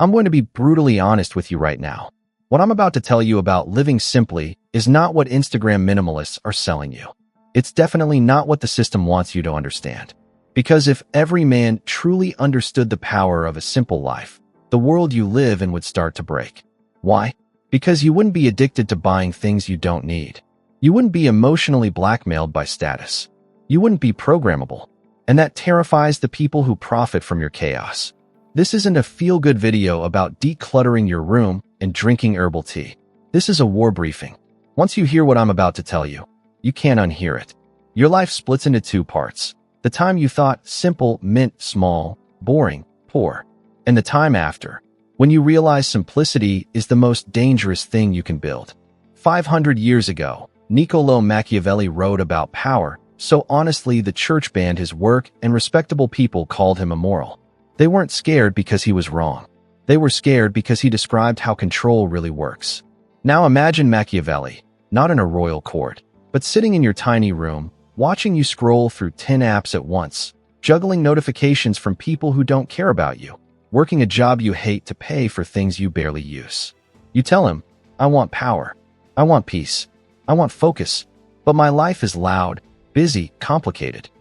I'm going to be brutally honest with you right now. What I'm about to tell you about living simply is not what Instagram minimalists are selling you. It's definitely not what the system wants you to understand. Because if every man truly understood the power of a simple life, the world you live in would start to break. Why? Because you wouldn't be addicted to buying things you don't need. You wouldn't be emotionally blackmailed by status. You wouldn't be programmable. And that terrifies the people who profit from your chaos. This isn't a feel-good video about decluttering your room and drinking herbal tea. This is a war briefing. Once you hear what I'm about to tell you, you can't unhear it. Your life splits into two parts. The time you thought simple meant small, boring, poor. And the time after, when you realize simplicity is the most dangerous thing you can build. 500 years ago, Niccolò Machiavelli wrote about power, so honestly the church banned his work and respectable people called him immoral. They weren't scared because he was wrong. They were scared because he described how control really works. Now imagine Machiavelli, not in a royal court, but sitting in your tiny room, watching you scroll through 10 apps at once, juggling notifications from people who don't care about you, working a job you hate to pay for things you barely use. You tell him, I want power. I want peace. I want focus. But my life is loud, busy, complicated.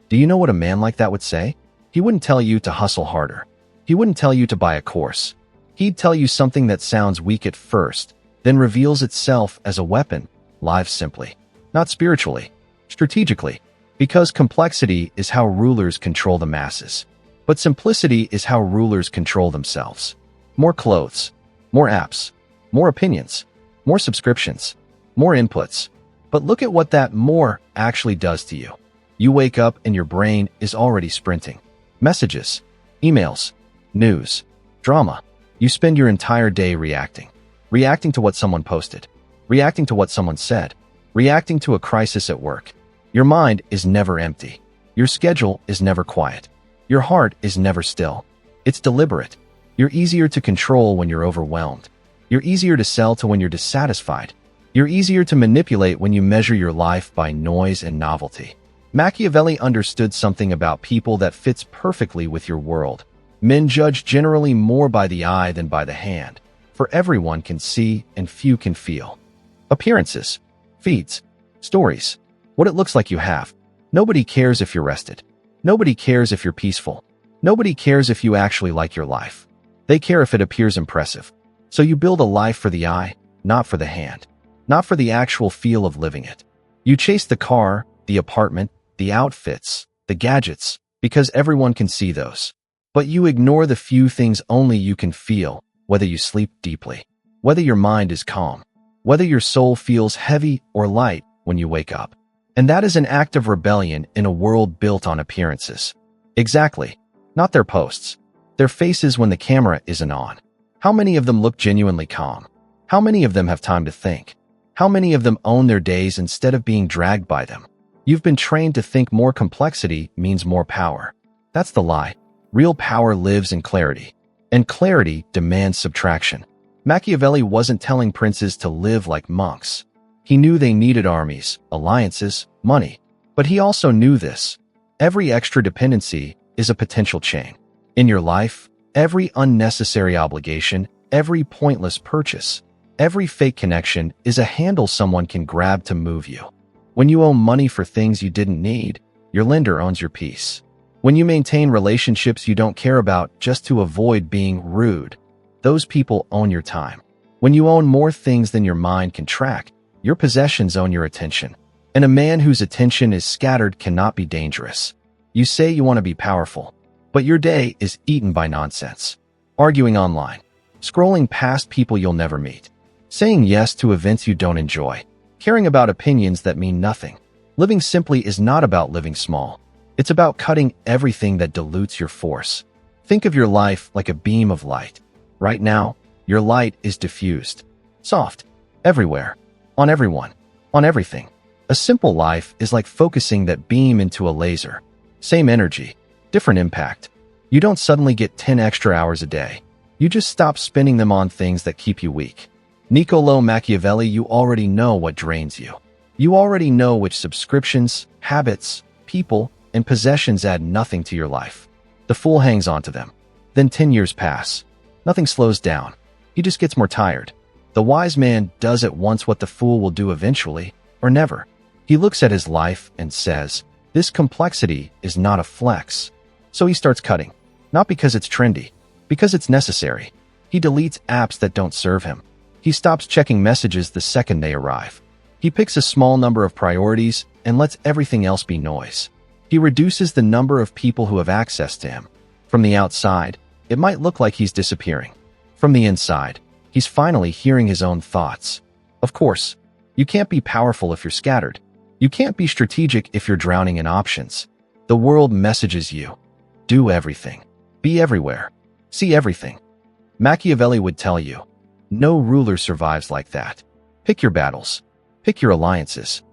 Do you know what a man like that would say? He wouldn't tell you to hustle harder. He wouldn't tell you to buy a course. He'd tell you something that sounds weak at first, then reveals itself as a weapon. Live simply. Not spiritually. Strategically. Because complexity is how rulers control the masses. But simplicity is how rulers control themselves. More clothes. More apps. More opinions. More subscriptions. More inputs. But look at what that more actually does to you. You wake up and your brain is already sprinting. Messages. Emails. News. Drama. You spend your entire day reacting. Reacting to what someone posted. Reacting to what someone said. Reacting to a crisis at work. Your mind is never empty. Your schedule is never quiet. Your heart is never still. It's deliberate. You're easier to control when you're overwhelmed. You're easier to sell to when you're dissatisfied. You're easier to manipulate when you measure your life by noise and novelty. Machiavelli understood something about people that fits perfectly with your world. Men judge generally more by the eye than by the hand, for everyone can see and few can feel. Appearances, feeds, stories, what it looks like you have. Nobody cares if you're rested. Nobody cares if you're peaceful. Nobody cares if you actually like your life. They care if it appears impressive. So you build a life for the eye, not for the hand. Not for the actual feel of living it. You chase the car, the apartment, the outfits, the gadgets, because everyone can see those. But you ignore the few things only you can feel, whether you sleep deeply, whether your mind is calm, whether your soul feels heavy or light when you wake up. And that is an act of rebellion in a world built on appearances. Exactly. Not their posts. Their faces when the camera isn't on. How many of them look genuinely calm? How many of them have time to think? How many of them own their days instead of being dragged by them? You've been trained to think more complexity means more power. That's the lie. Real power lives in clarity. And clarity demands subtraction. Machiavelli wasn't telling princes to live like monks. He knew they needed armies, alliances, money. But he also knew this. Every extra dependency is a potential chain. In your life, every unnecessary obligation, every pointless purchase, every fake connection is a handle someone can grab to move you. When you owe money for things you didn't need, your lender owns your peace. When you maintain relationships you don't care about just to avoid being rude, those people own your time. When you own more things than your mind can track, your possessions own your attention. And a man whose attention is scattered cannot be dangerous. You say you want to be powerful, but your day is eaten by nonsense. Arguing online, scrolling past people you'll never meet, saying yes to events you don't enjoy, caring about opinions that mean nothing. Living simply is not about living small. It's about cutting everything that dilutes your force. Think of your life like a beam of light. Right now, your light is diffused, soft, everywhere, on everyone, on everything. A simple life is like focusing that beam into a laser. Same energy, different impact. You don't suddenly get 10 extra hours a day. You just stop spending them on things that keep you weak. Niccolò Machiavelli, you already know what drains you. You already know which subscriptions, habits, people, and possessions add nothing to your life. The fool hangs on to them. Then 10 years pass. Nothing slows down. He just gets more tired. The wise man does at once what the fool will do eventually, or never. He looks at his life and says, "This complexity is not a flex." So he starts cutting. Not because it's trendy, because it's necessary. He deletes apps that don't serve him. He stops checking messages the second they arrive. He picks a small number of priorities and lets everything else be noise. He reduces the number of people who have access to him. From the outside, it might look like he's disappearing. From the inside, he's finally hearing his own thoughts. Of course, you can't be powerful if you're scattered. You can't be strategic if you're drowning in options. The world messages you. Do everything. Be everywhere. See everything. Machiavelli would tell you, no ruler survives like that. Pick your battles. Pick your alliances.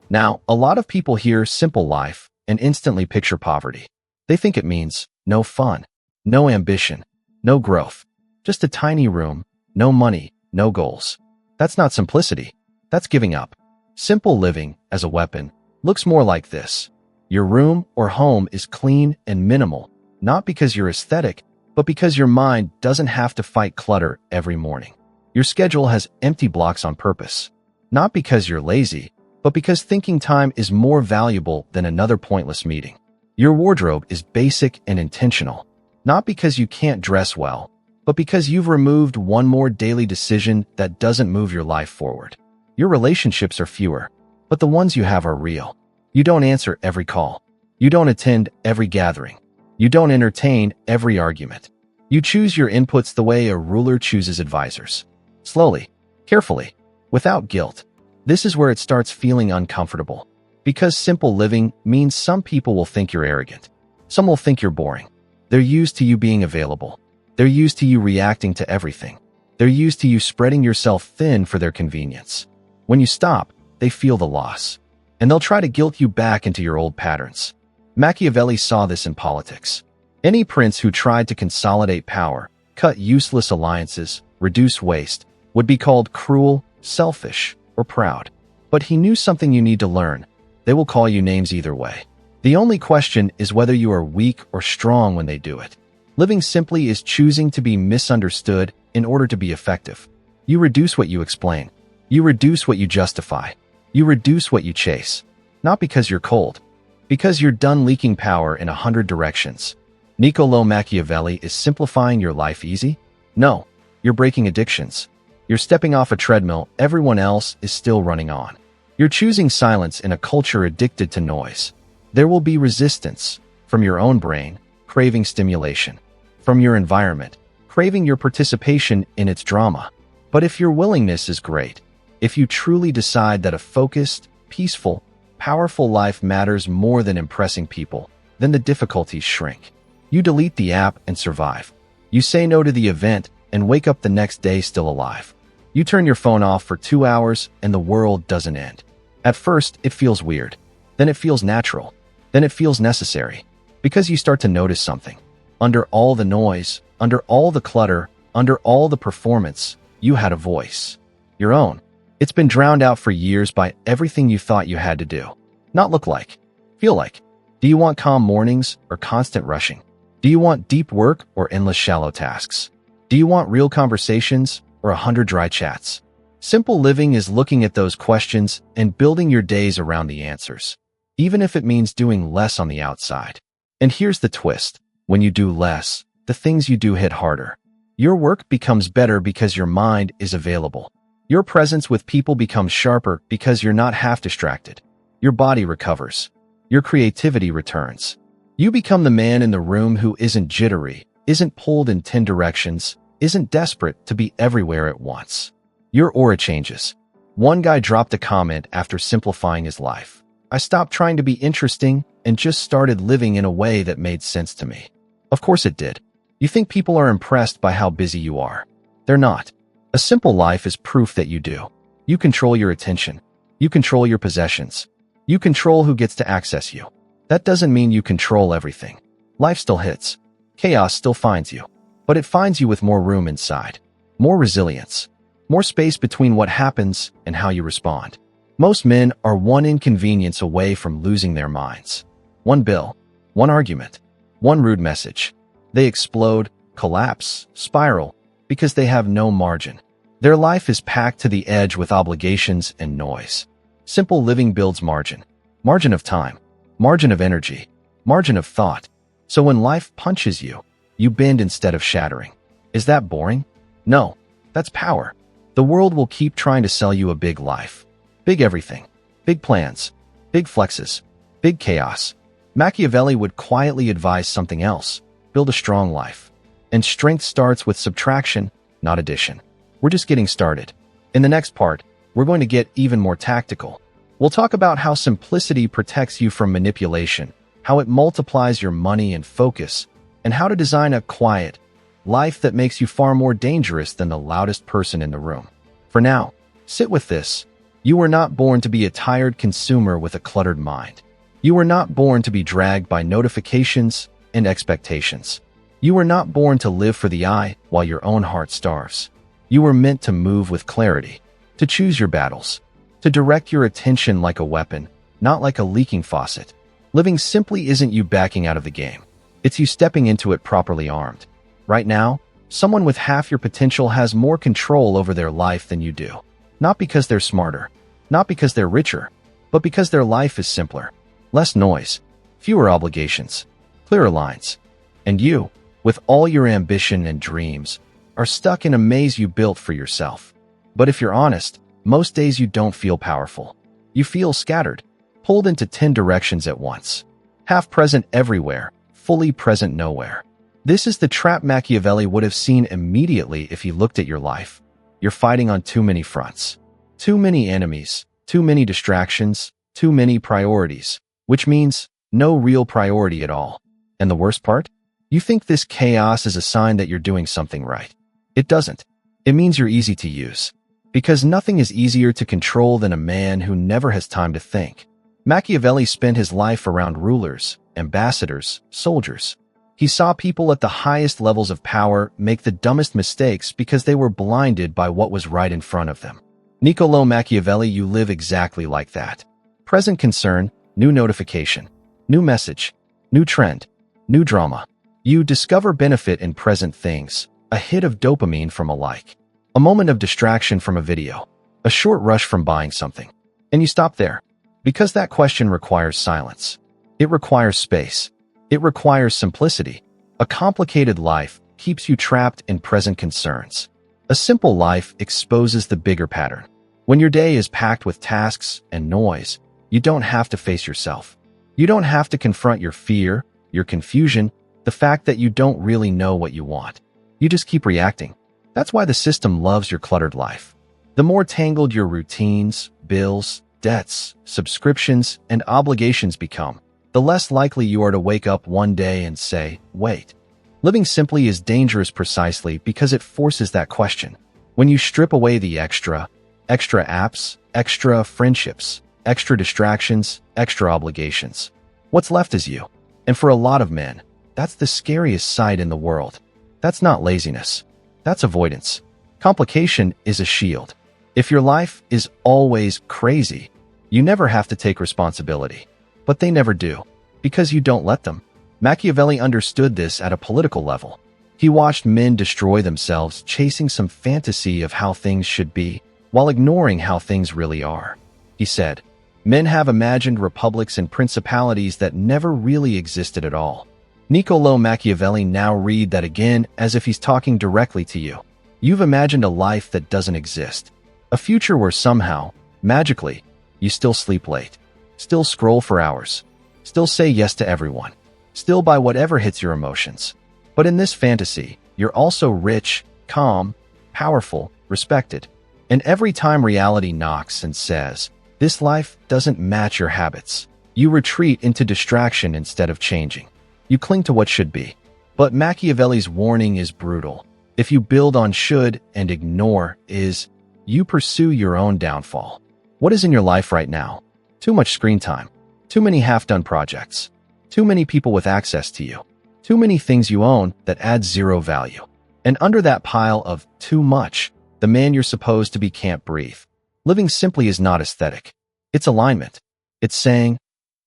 Now, a lot of people hear simple life and instantly picture poverty. They think it means no fun, no ambition, no growth, just a tiny room, no money, no goals. That's not simplicity. That's giving up. Simple living, as a weapon, looks more like this. Your room or home is clean and minimal, not because you're aesthetic, but because your mind doesn't have to fight clutter every morning. Your schedule has empty blocks on purpose, not because you're lazy, but because thinking time is more valuable than another pointless meeting. Your wardrobe is basic and intentional, not because you can't dress well, but because you've removed one more daily decision that doesn't move your life forward. Your relationships are fewer, but the ones you have are real. You don't answer every call. You don't attend every gathering. You don't entertain every argument. You choose your inputs the way a ruler chooses advisors. Slowly, carefully, without guilt. This is where it starts feeling uncomfortable. Because simple living means some people will think you're arrogant. Some will think you're boring. They're used to you being available. They're used to you reacting to everything. They're used to you spreading yourself thin for their convenience. When you stop, they feel the loss. And they'll try to guilt you back into your old patterns. Machiavelli saw this in politics. Any prince who tried to consolidate power, cut useless alliances, reduce waste, would be called cruel, selfish, or proud. But he knew something you need to learn. They will call you names either way. The only question is whether you are weak or strong when they do it. Living simply is choosing to be misunderstood in order to be effective. You reduce what you explain. You reduce what you justify. You reduce what you chase. Not because you're cold, because you're done leaking power in 100 directions. Niccolo Machiavelli is simplifying your life easy? No, you're breaking addictions. You're stepping off a treadmill everyone else is still running on. You're choosing silence in a culture addicted to noise. There will be resistance from your own brain, craving stimulation, from your environment, craving your participation in its drama. But if your willingness is great, if you truly decide that a focused, peaceful, powerful life matters more than impressing people, then the difficulties shrink. You delete the app and survive. You say no to the event and wake up the next day still alive. You turn your phone off for 2 hours and the world doesn't end. At first, it feels weird. Then it feels natural. Then it feels necessary. Because you start to notice something. Under all the noise, under all the clutter, under all the performance, you had a voice. Your own. It's been drowned out for years by everything you thought you had to do. Not look like. Feel like. Do you want calm mornings or constant rushing? Do you want deep work or endless shallow tasks? Do you want real conversations or 100 dry chats? Simple living is looking at those questions and building your days around the answers, even if it means doing less on the outside. And here's the twist. When you do less, the things you do hit harder. Your work becomes better because your mind is available. Your presence with people becomes sharper because you're not half distracted. Your body recovers. Your creativity returns. You become the man in the room who isn't jittery, isn't pulled in 10 directions, isn't desperate to be everywhere at once. Your aura changes. One guy dropped a comment after simplifying his life. I stopped trying to be interesting and just started living in a way that made sense to me. Of course it did. You think people are impressed by how busy you are. They're not. A simple life is proof that you do. You control your attention. You control your possessions. You control who gets to access you. That doesn't mean you control everything. Life still hits. Chaos still finds you. But it finds you with more room inside. More resilience. More space between what happens and how you respond. Most men are one inconvenience away from losing their minds. One bill. One argument. One rude message. They explode, collapse, spiral, Because they have no margin. Their life is packed to the edge with obligations and noise. Simple living builds margin. Margin of time. Margin of energy. Margin of thought. So when life punches you, you bend instead of shattering. Is that boring? No. That's power. The world will keep trying to sell you a big life. Big everything. Big plans. Big flexes. Big chaos. Machiavelli would quietly advise something else. Build a strong life. And strength starts with subtraction, not addition. We're just getting started. In the next part, we're going to get even more tactical. We'll talk about how simplicity protects you from manipulation, how it multiplies your money and focus, and how to design a quiet life that makes you far more dangerous than the loudest person in the room. For now, sit with this. You were not born to be a tired consumer with a cluttered mind. You were not born to be dragged by notifications and expectations. You were not born to live for the eye while your own heart starves. You were meant to move with clarity, to choose your battles, to direct your attention like a weapon, not like a leaking faucet. Living simply isn't you backing out of the game. It's you stepping into it properly armed. Right now, someone with half your potential has more control over their life than you do. Not because they're smarter, not because they're richer, but because their life is simpler. Less noise, fewer obligations, clearer lines. And you, with all your ambition and dreams, are stuck in a maze you built for yourself. But if you're honest, most days you don't feel powerful. You feel scattered, pulled into 10 directions at once. Half present everywhere, fully present nowhere. This is the trap Machiavelli would have seen immediately if he looked at your life. You're fighting on too many fronts. Too many enemies, too many distractions, too many priorities, which means no real priority at all. And the worst part? You think this chaos is a sign that you're doing something right. It doesn't. It means you're easy to use. Because nothing is easier to control than a man who never has time to think. Machiavelli spent his life around rulers, ambassadors, soldiers. He saw people at the highest levels of power make the dumbest mistakes because they were blinded by what was right in front of them. Niccolò Machiavelli, you live exactly like that. Present concern, new notification, new message, new trend, new drama. You discover benefit in present things, a hit of dopamine from a like, a moment of distraction from a video, a short rush from buying something. And you stop there. Because that question requires silence. It requires space. It requires simplicity. A complicated life keeps you trapped in present concerns. A simple life exposes the bigger pattern. When your day is packed with tasks and noise, you don't have to face yourself. You don't have to confront your fear, your confusion, the fact that you don't really know what you want. You just keep reacting. That's why the system loves your cluttered life. The more tangled your routines, bills, debts, subscriptions, and obligations become, the less likely you are to wake up one day and say, wait. Living simply is dangerous precisely because it forces that question. When you strip away the extra apps, extra friendships, extra distractions, extra obligations, what's left is you. And for a lot of men, that's the scariest sight in the world. That's not laziness. That's avoidance. Complication is a shield. If your life is always crazy, you never have to take responsibility. But they never do, because you don't let them. Machiavelli understood this at a political level. He watched men destroy themselves chasing some fantasy of how things should be, while ignoring how things really are. He said, men have imagined republics and principalities that never really existed at all. Niccolò Machiavelli, now read that again as if he's talking directly to you. You've imagined a life that doesn't exist. A future where somehow, magically, you still sleep late, still scroll for hours, still say yes to everyone, still buy whatever hits your emotions. But in this fantasy, you're also rich, calm, powerful, respected. And every time reality knocks and says, this life doesn't match your habits, you retreat into distraction instead of changing. You cling to what should be. But Machiavelli's warning is brutal. If you build on should and ignore is, you pursue your own downfall. What is in your life right now? Too much screen time. Too many half-done projects. Too many people with access to you. Too many things you own that add zero value. And under that pile of too much, the man you're supposed to be can't breathe. Living simply is not aesthetic. It's alignment. It's saying,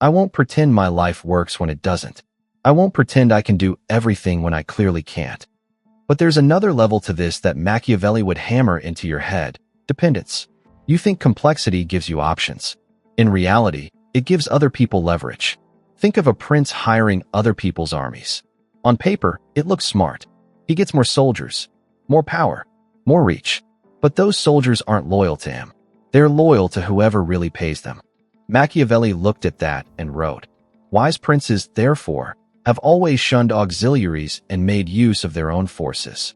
I won't pretend my life works when it doesn't. I won't pretend I can do everything when I clearly can't. But there's another level to this that Machiavelli would hammer into your head: dependence. You think complexity gives you options. In reality, it gives other people leverage. Think of a prince hiring other people's armies. On paper, it looks smart. He gets more soldiers, more power, more reach. But those soldiers aren't loyal to him. They're loyal to whoever really pays them. Machiavelli looked at that and wrote, "Wise princes, therefore, have always shunned auxiliaries and made use of their own forces."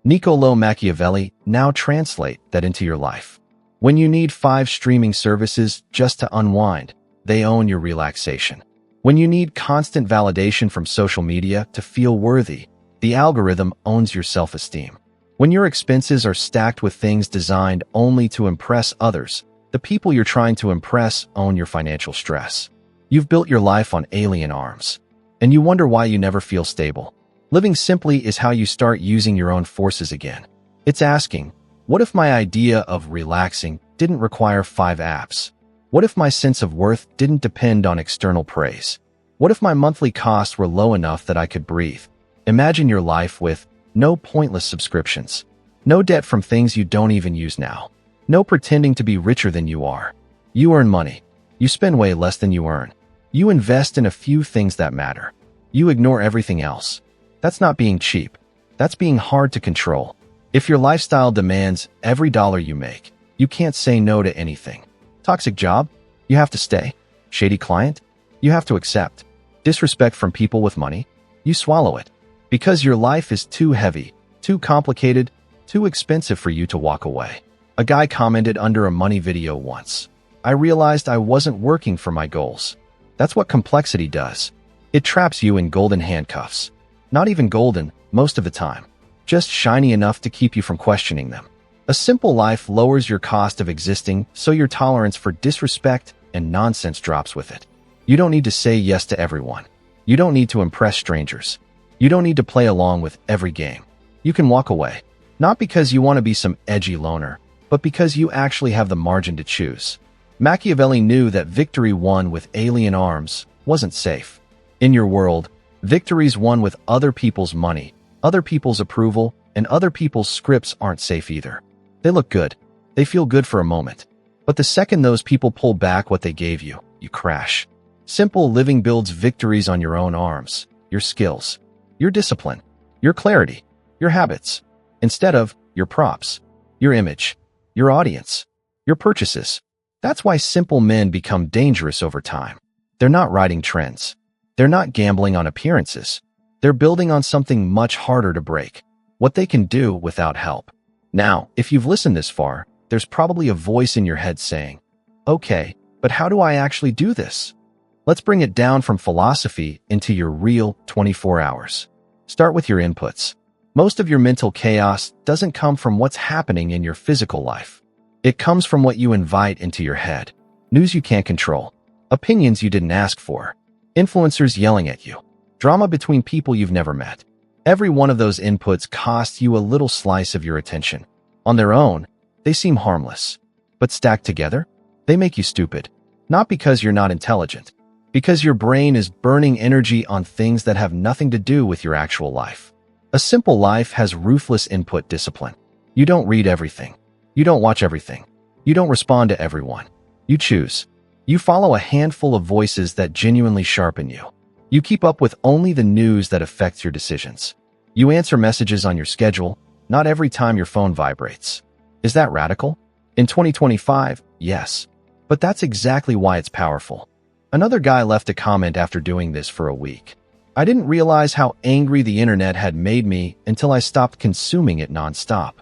Niccolo Machiavelli, now translate that into your life. When you need 5 streaming services just to unwind, they own your relaxation. When you need constant validation from social media to feel worthy, the algorithm owns your self-esteem. When your expenses are stacked with things designed only to impress others, the people you're trying to impress own your financial stress. You've built your life on alien arms, and you wonder why you never feel stable. Living simply is how you start using your own forces again. It's asking, what if my idea of relaxing didn't require 5 apps? What if my sense of worth didn't depend on external praise? What if my monthly costs were low enough that I could breathe? Imagine your life with no pointless subscriptions, no debt from things you don't even use now, no pretending to be richer than you are. You earn money. You spend way less than you earn. You invest in a few things that matter. You ignore everything else. That's not being cheap. That's being hard to control. If your lifestyle demands every dollar you make, you can't say no to anything. Toxic job? You have to stay. Shady client? You have to accept. Disrespect from people with money? You swallow it. Because your life is too heavy, too complicated, too expensive for you to walk away. A guy commented under a money video once, "I realized I wasn't working for my goals." That's what complexity does. It traps you in golden handcuffs. Not even golden, most of the time. Just shiny enough to keep you from questioning them. A simple life lowers your cost of existing, so your tolerance for disrespect and nonsense drops with it. You don't need to say yes to everyone. You don't need to impress strangers. You don't need to play along with every game. You can walk away. Not because you want to be some edgy loner, but because you actually have the margin to choose. Machiavelli knew that victory won with alien arms wasn't safe. In your world, victories won with other people's money, other people's approval, and other people's scripts aren't safe either. They look good. They feel good for a moment. But the second those people pull back what they gave you, you crash. Simple living builds victories on your own arms, your skills, your discipline, your clarity, your habits, instead of your props, your image, your audience, your purchases. That's why simple men become dangerous over time. They're not riding trends. They're not gambling on appearances. They're building on something much harder to break, what they can do without help. Now, if you've listened this far, there's probably a voice in your head saying, "Okay, but how do I actually do this?" Let's bring it down from philosophy into your real 24 hours. Start with your inputs. Most of your mental chaos doesn't come from what's happening in your physical life. It comes from what you invite into your head. News you can't control. Opinions you didn't ask for. Influencers yelling at you. Drama between people you've never met. Every one of those inputs costs you a little slice of your attention. On their own, they seem harmless. But stacked together, they make you stupid. Not because you're not intelligent. Because your brain is burning energy on things that have nothing to do with your actual life. A simple life has ruthless input discipline. You don't read everything. You don't watch everything. You don't respond to everyone. You choose. You follow a handful of voices that genuinely sharpen you. You keep up with only the news that affects your decisions. You answer messages on your schedule, not every time your phone vibrates. Is that radical? In 2025, yes. But that's exactly why it's powerful. Another guy left a comment after doing this for a week. "I didn't realize how angry the internet had made me until I stopped consuming it nonstop."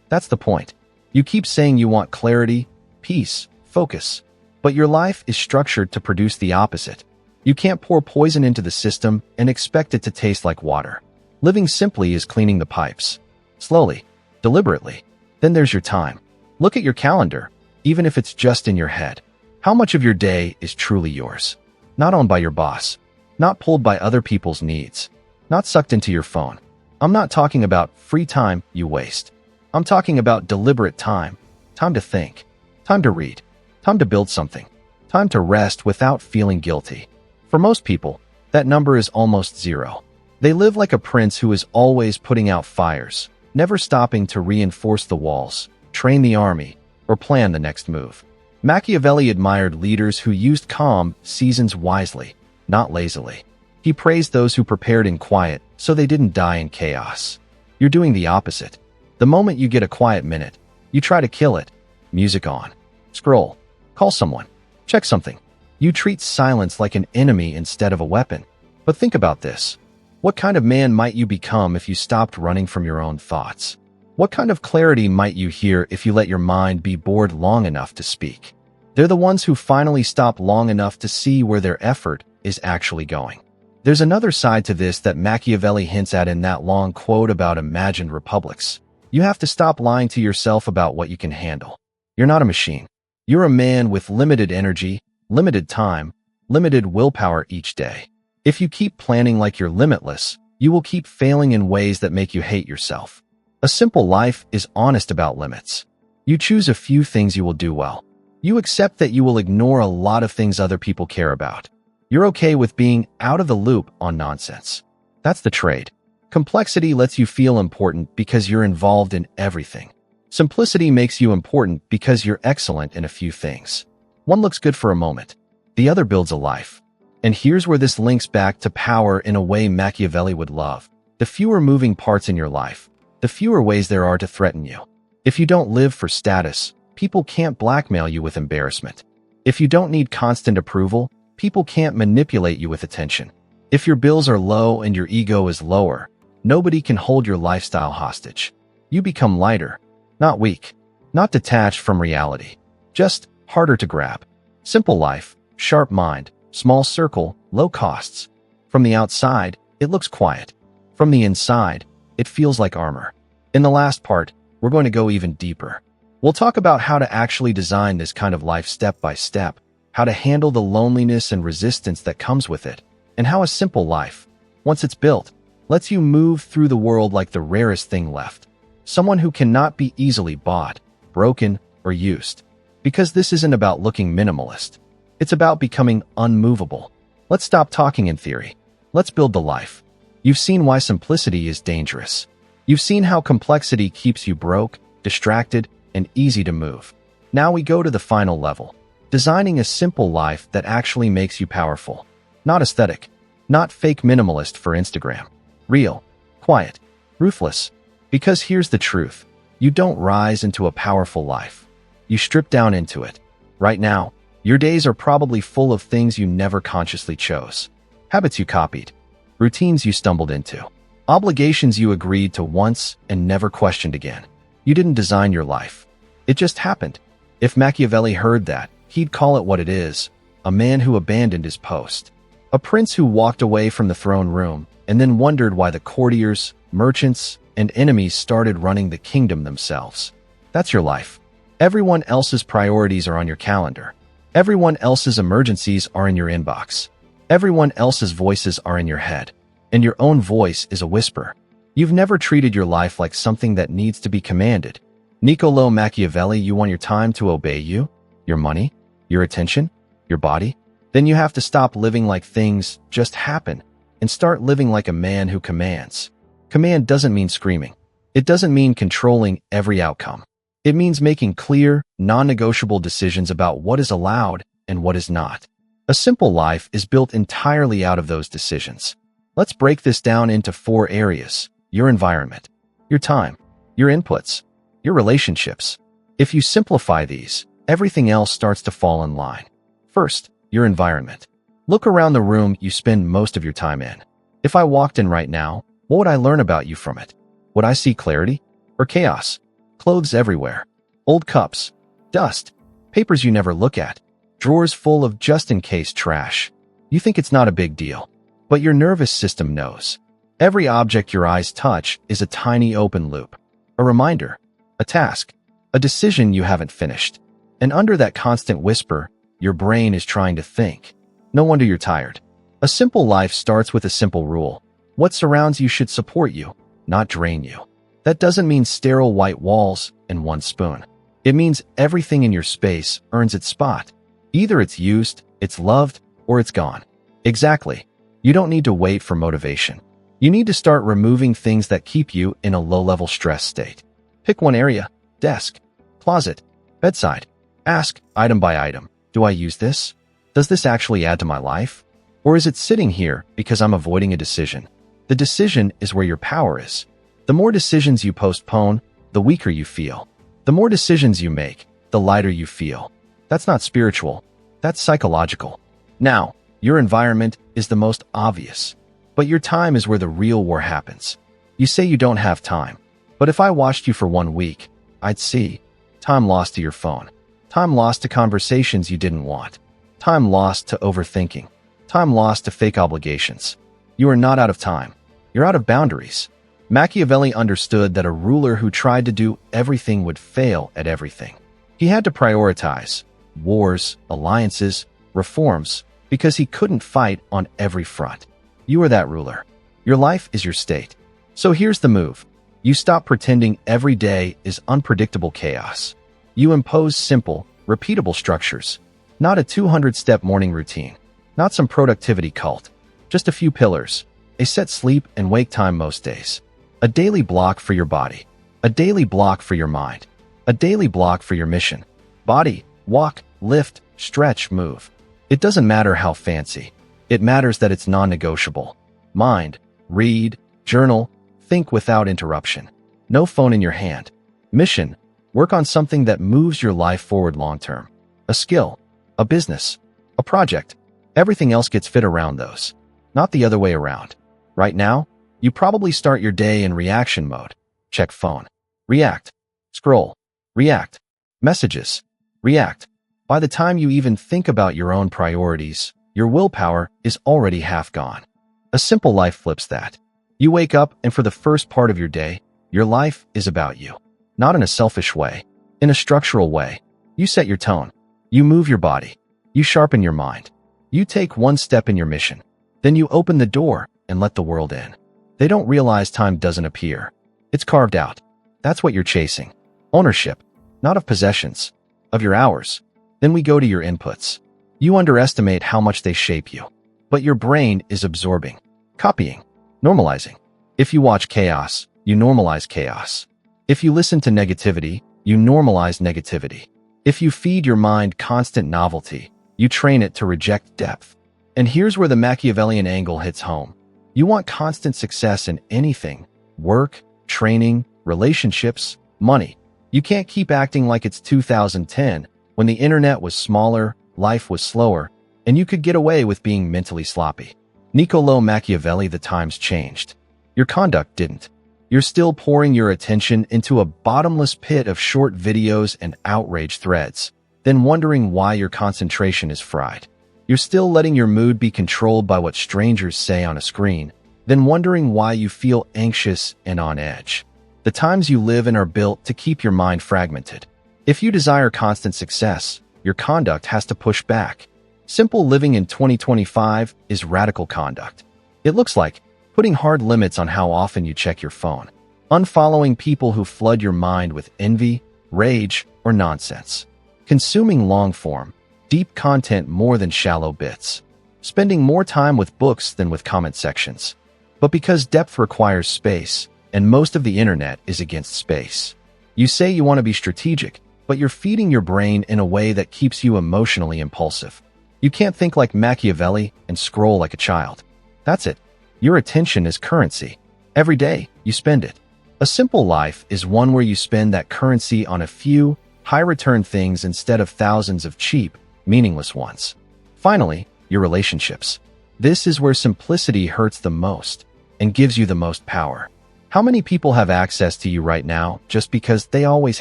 That's the point. You keep saying you want clarity, peace, focus, but your life is structured to produce the opposite. You can't pour poison into the system and expect it to taste like water. Living simply is cleaning the pipes. Slowly, deliberately. Then there's your time. Look at your calendar, even if it's just in your head. How much of your day is truly yours? Not owned by your boss. Not pulled by other people's needs. Not sucked into your phone. I'm not talking about free time you waste. I'm talking about deliberate time. Time to think. Time to read. Time to build something. Time to rest without feeling guilty. For most people, that number is almost zero. They live like a prince who is always putting out fires, never stopping to reinforce the walls, train the army, or plan the next move. Machiavelli admired leaders who used calm seasons wisely, not lazily. He praised those who prepared in quiet so they didn't die in chaos. You're doing the opposite. The moment you get a quiet minute, you try to kill it. Music on. Scroll. Call someone. Check something. You treat silence like an enemy instead of a weapon. But think about this. What kind of man might you become if you stopped running from your own thoughts? What kind of clarity might you hear if you let your mind be bored long enough to speak? They're the ones who finally stop long enough to see where their effort is actually going. There's another side to this that Machiavelli hints at in that long quote about imagined republics. You have to stop lying to yourself about what you can handle. You're not a machine. You're a man with limited energy, limited time, limited willpower each day. If you keep planning like you're limitless, you will keep failing in ways that make you hate yourself. A simple life is honest about limits. You choose a few things you will do well. You accept that you will ignore a lot of things other people care about. You're okay with being out of the loop on nonsense. That's the trade. Complexity lets you feel important because you're involved in everything. Simplicity makes you important because you're excellent in a few things. One looks good for a moment. The other builds a life. And here's where this links back to power in a way Machiavelli would love. The fewer moving parts in your life, the fewer ways there are to threaten you. If you don't live for status, people can't blackmail you with embarrassment. If you don't need constant approval, people can't manipulate you with attention. If your bills are low and your ego is lower, nobody can hold your lifestyle hostage. You become lighter, not weak, not detached from reality, just harder to grab. Simple life, sharp mind, small circle, low costs. From the outside, it looks quiet. From the inside, it feels like armor. In the last part, we're going to go even deeper. We'll talk about how to actually design this kind of life step by step, how to handle the loneliness and resistance that comes with it, and how a simple life, once it's built, lets you move through the world like the rarest thing left. Someone who cannot be easily bought, broken, or used. Because this isn't about looking minimalist. It's about becoming unmovable. Let's stop talking in theory. Let's build the life. You've seen why simplicity is dangerous. You've seen how complexity keeps you broke, distracted, and easy to move. Now we go to the final level. Designing a simple life that actually makes you powerful. Not aesthetic. Not fake minimalist for Instagram. Real. Quiet. Ruthless. Because here's the truth. You don't rise into a powerful life. You strip down into it. Right now, your days are probably full of things you never consciously chose. Habits you copied. Routines you stumbled into. Obligations you agreed to once and never questioned again. You didn't design your life. It just happened. If Machiavelli heard that, he'd call it what it is, a man who abandoned his post. A prince who walked away from the throne room and then wondered why the courtiers, merchants, and enemies started running the kingdom themselves. That's your life. Everyone else's priorities are on your calendar. Everyone else's emergencies are in your inbox. Everyone else's voices are in your head. And your own voice is a whisper. You've never treated your life like something that needs to be commanded. Niccolo Machiavelli, you want your time to obey you? Your money? Your attention? Your body? Then you have to stop living like things just happen and start living like a man who commands. Command doesn't mean screaming. It doesn't mean controlling every outcome. It means making clear, non-negotiable decisions about what is allowed and what is not. A simple life is built entirely out of those decisions. Let's break this down into 4 areas: your environment, your time, your inputs, your relationships. If you simplify these, everything else starts to fall in line. First, your environment. Look around the room you spend most of your time in. If I walked in right now, what would I learn about you from it? Would I see clarity or chaos? Clothes everywhere, old cups, dust, papers you never look at, drawers full of just-in-case trash. You think it's not a big deal, but your nervous system knows. Every object your eyes touch is a tiny open loop, a reminder, a task, a decision you haven't finished. And under that constant whisper, your brain is trying to think. No wonder you're tired. A simple life starts with a simple rule. What surrounds you should support you, not drain you. That doesn't mean sterile white walls and one spoon. It means everything in your space earns its spot. Either it's used, it's loved, or it's gone. Exactly. You don't need to wait for motivation. You need to start removing things that keep you in a low-level stress state. Pick one area: desk, closet, bedside. Ask, item by item, do I use this? Does this actually add to my life? Or is it sitting here because I'm avoiding a decision? The decision is where your power is. The more decisions you postpone, the weaker you feel. The more decisions you make, the lighter you feel. That's not spiritual. That's psychological. Now, your environment is the most obvious. But your time is where the real war happens. You say you don't have time. But if I watched you for 1 week, I'd see time lost to your phone. Time lost to conversations you didn't want. Time lost to overthinking. Time lost to fake obligations. You are not out of time. You're out of boundaries. Machiavelli understood that a ruler who tried to do everything would fail at everything. He had to prioritize wars, alliances, reforms, because he couldn't fight on every front. You are that ruler. Your life is your state. So here's the move. You stop pretending every day is unpredictable chaos. You impose simple, repeatable structures. Not a 200-step morning routine. Not some productivity cult. Just a few pillars. A set sleep and wake time most days. A daily block for your body. A daily block for your mind. A daily block for your mission. Body, walk, lift, stretch, move. It doesn't matter how fancy. It matters that it's non-negotiable. Mind, read, journal, think without interruption. No phone in your hand. Mission, work on something that moves your life forward long-term. A skill, a business, a project. Everything else gets fit around those, not the other way around. Right now, you probably start your day in reaction mode. Check phone. React. Scroll. React. Messages. React. By the time you even think about your own priorities, your willpower is already half gone. A simple life flips that. You wake up and for the first part of your day, your life is about you. Not in a selfish way, in a structural way. You set your tone. You move your body. You sharpen your mind. You take one step in your mission. Then you open the door and let the world in. They don't realize time doesn't appear. It's carved out. That's what you're chasing. Ownership, not of possessions, of your hours. Then we go to your inputs. You underestimate how much they shape you. But your brain is absorbing, copying, normalizing. If you watch chaos, you normalize chaos. If you listen to negativity, you normalize negativity. If you feed your mind constant novelty, you train it to reject depth. And here's where the Machiavellian angle hits home. You want constant success in anything: work, training, relationships, money. You can't keep acting like it's 2010 when the internet was smaller, life was slower, and you could get away with being mentally sloppy. Niccolo Machiavelli, the times changed. Your conduct didn't. You're still pouring your attention into a bottomless pit of short videos and outrage threads, then wondering why your concentration is fried. You're still letting your mood be controlled by what strangers say on a screen, then wondering why you feel anxious and on edge. The times you live in are built to keep your mind fragmented. If you desire constant success, your conduct has to push back. Simple living in 2025 is radical conduct. It looks like putting hard limits on how often you check your phone, unfollowing people who flood your mind with envy, rage, or nonsense, consuming long-form, deep content more than shallow bits, spending more time with books than with comment sections. But because depth requires space, and most of the internet is against space, you say you want to be strategic, but you're feeding your brain in a way that keeps you emotionally impulsive. You can't think like Machiavelli and scroll like a child. That's it. Your attention is currency. Every day, you spend it. A simple life is one where you spend that currency on a few, high-return things instead of thousands of cheap, meaningless ones. Finally, your relationships. This is where simplicity hurts the most and gives you the most power. How many people have access to you right now just because they always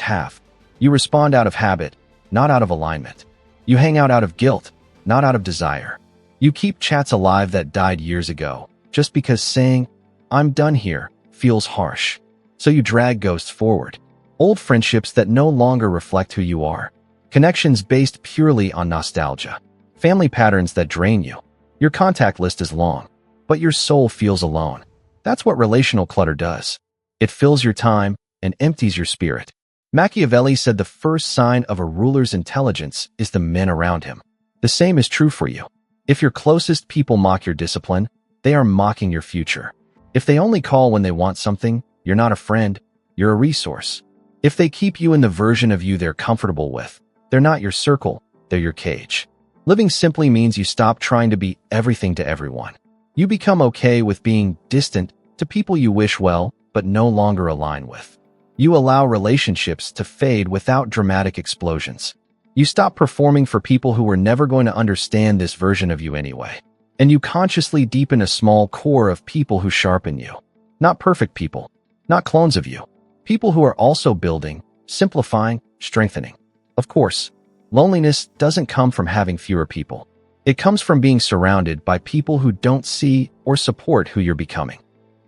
have? You respond out of habit, not out of alignment. You hang out of guilt, not out of desire. You keep chats alive that died years ago, just because saying, "I'm done here," feels harsh. So you drag ghosts forward. Old friendships that no longer reflect who you are. Connections based purely on nostalgia. Family patterns that drain you. Your contact list is long, but your soul feels alone. That's what relational clutter does. It fills your time and empties your spirit. Machiavelli said the first sign of a ruler's intelligence is the men around him. The same is true for you. If your closest people mock your discipline, they are mocking your future. If they only call when they want something, you're not a friend, you're a resource. If they keep you in the version of you they're comfortable with, they're not your circle, they're your cage. Living simply means you stop trying to be everything to everyone. You become okay with being distant to people you wish well, but no longer align with. You allow relationships to fade without dramatic explosions. You stop performing for people who were never going to understand this version of you anyway. And you consciously deepen a small core of people who sharpen you. Not perfect people, not clones of you. People who are also building, simplifying, strengthening. Of course, loneliness doesn't come from having fewer people. It comes from being surrounded by people who don't see or support who you're becoming.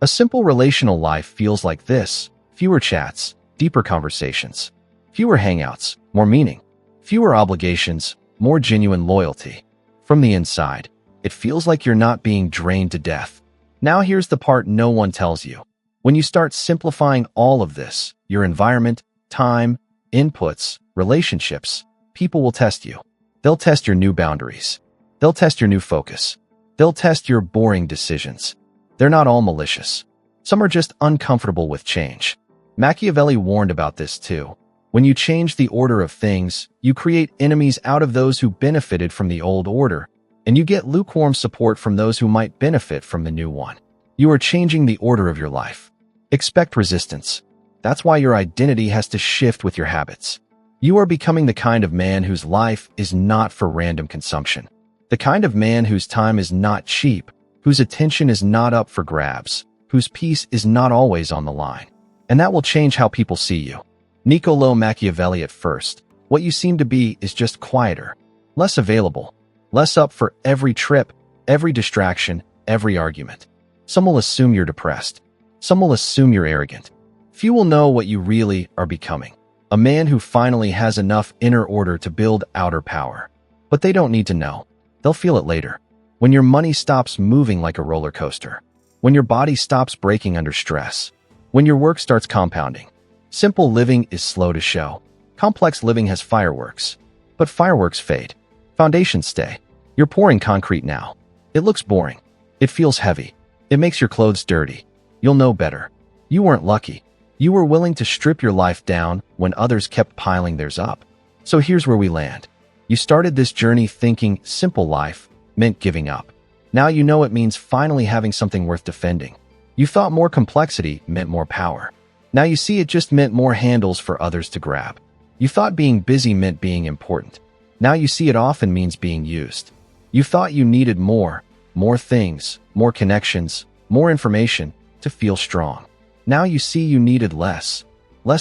A simple relational life feels like this: fewer chats, deeper conversations, fewer hangouts, more meaning, fewer obligations, more genuine loyalty. From the inside, it feels like you're not being drained to death. Now here's the part no one tells you. When you start simplifying all of this, your environment, time, inputs, relationships, people will test you. They'll test your new boundaries. They'll test your new focus. They'll test your boring decisions. They're not all malicious. Some are just uncomfortable with change. Machiavelli warned about this too. When you change the order of things, you create enemies out of those who benefited from the old order, and you get lukewarm support from those who might benefit from the new one. You are changing the order of your life. Expect resistance. That's why your identity has to shift with your habits. You are becoming the kind of man whose life is not for random consumption. The kind of man whose time is not cheap, whose attention is not up for grabs, whose peace is not always on the line. And that will change how people see you. Niccolo Machiavelli at first, what you seem to be is just quieter, less available, less up for every trip, every distraction, every argument. Some will assume you're depressed. Some will assume you're arrogant. Few will know what you really are becoming. A man who finally has enough inner order to build outer power. But they don't need to know. They'll feel it later. When your money stops moving like a roller coaster. When your body stops breaking under stress. When your work starts compounding. Simple living is slow to show. Complex living has fireworks. But fireworks fade. Foundations stay. You're pouring concrete now. It looks boring. It feels heavy. It makes your clothes dirty. You'll know better. You weren't lucky. You were willing to strip your life down when others kept piling theirs up. So here's where we land. You started this journey thinking simple life meant giving up. Now you know it means finally having something worth defending. You thought more complexity meant more power. Now you see it just meant more handles for others to grab. You thought being busy meant being important. Now you see it often means being used. You thought you needed more things, more connections, more information to feel strong. Now you see you needed less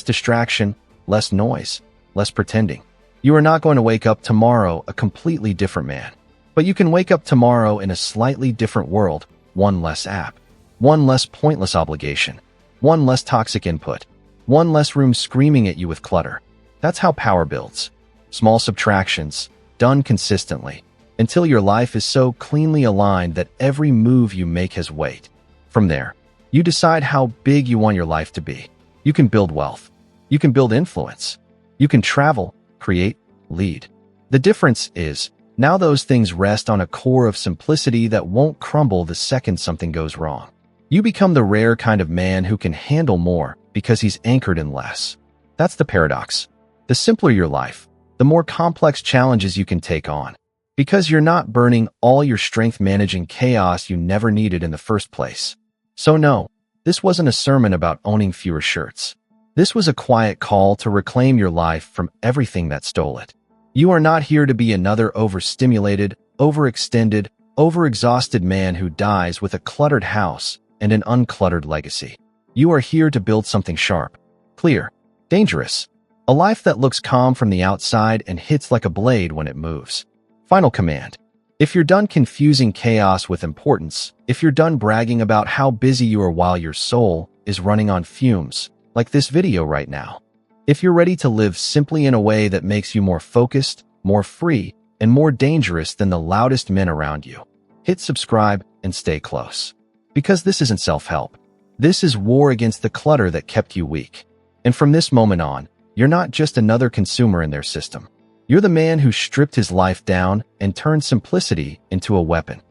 distraction, less noise, less pretending. You are not going to wake up tomorrow a completely different man. But you can wake up tomorrow in a slightly different world, one less app, one less pointless obligation, one less toxic input, one less room screaming at you with clutter. That's how power builds. Small subtractions, done consistently, until your life is so cleanly aligned that every move you make has weight. From there, you decide how big you want your life to be. You can build wealth. You can build influence. You can travel, create, lead. The difference is, now those things rest on a core of simplicity that won't crumble the second something goes wrong. You become the rare kind of man who can handle more because he's anchored in less. That's the paradox. The simpler your life, the more complex challenges you can take on. Because you're not burning all your strength managing chaos you never needed in the first place. So no, this wasn't a sermon about owning fewer shirts. This was a quiet call to reclaim your life from everything that stole it. You are not here to be another overstimulated, overextended, overexhausted man who dies with a cluttered house and an uncluttered legacy. You are here to build something sharp, clear, dangerous. A life that looks calm from the outside and hits like a blade when it moves. Final command. If you're done confusing chaos with importance, if you're done bragging about how busy you are while your soul is running on fumes, like this video right now, if you're ready to live simply in a way that makes you more focused, more free, and more dangerous than the loudest men around you, hit subscribe and stay close. Because this isn't self-help. This is war against the clutter that kept you weak. And from this moment on, you're not just another consumer in their system. You're the man who stripped his life down and turned simplicity into a weapon.